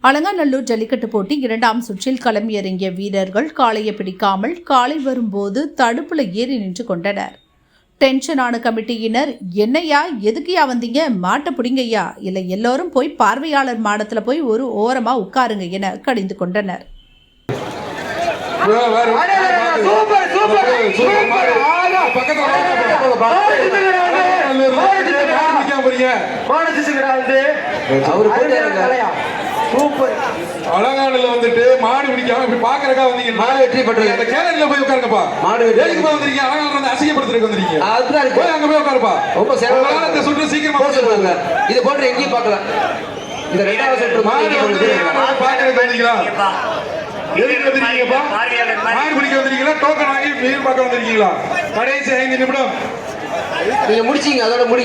அலங்காநல்லூர் ஜல்லிக்கட்டு போட்டி 2ஆம் சுற்றில் களம் இறங்கிய வீரர்கள் காளையை பிடிக்காமல் காளை வரும்போது தடுப்புல ஏறி நின்று கொண்டனர். டென்ஷனான கமிட்டியினர், என்னையா எதுக்குயா வந்தீங்க, மாட்டை பிடிங்கய்யா, இல்லை எல்லோரும் போய் பார்வையாளர் மாடத்துல போய் ஒரு ஓரமா உட்காருங்க என கடிந்து கொண்டனர். அலங்காநல்லூர்ல வந்துட்டு மாடு பிடிக்காம இப்படி பாக்குறக்கா வந்தீங்க. மாடு வெற்றி பெற்றது. அந்த கேரட்ல போய் உட்காருங்கப்பா. மாடு வெற்றி வந்திருக்கீங்க. அலங்காநல்லூர்ல வந்து அசிங்கப்படுத்துறதுக்கு வந்திருக்கீங்க. அதுதான் போய் அங்க போய் உட்காருப்பா. ரொம்ப சேவலா இந்த சுற்று சீக்கிரமா போடுவாங்க. இது போன்ற எங்கேயும் பார்க்கல. இந்த ரெண்டாவது சுற்று மாடு வந்து பாக்குறதுக்கு வந்தீங்களா? எதுக்கு வந்திருக்கீங்கப்பா? மாடு பிடிக்க வந்திருக்கீங்களா? டோக்கன் வாங்கி மீன் பார்க்க வந்திருக்கீங்களா? கடைசி 5 நிமிடம் நீங்க முடிச்சீங்க, அதோட முடிங்க.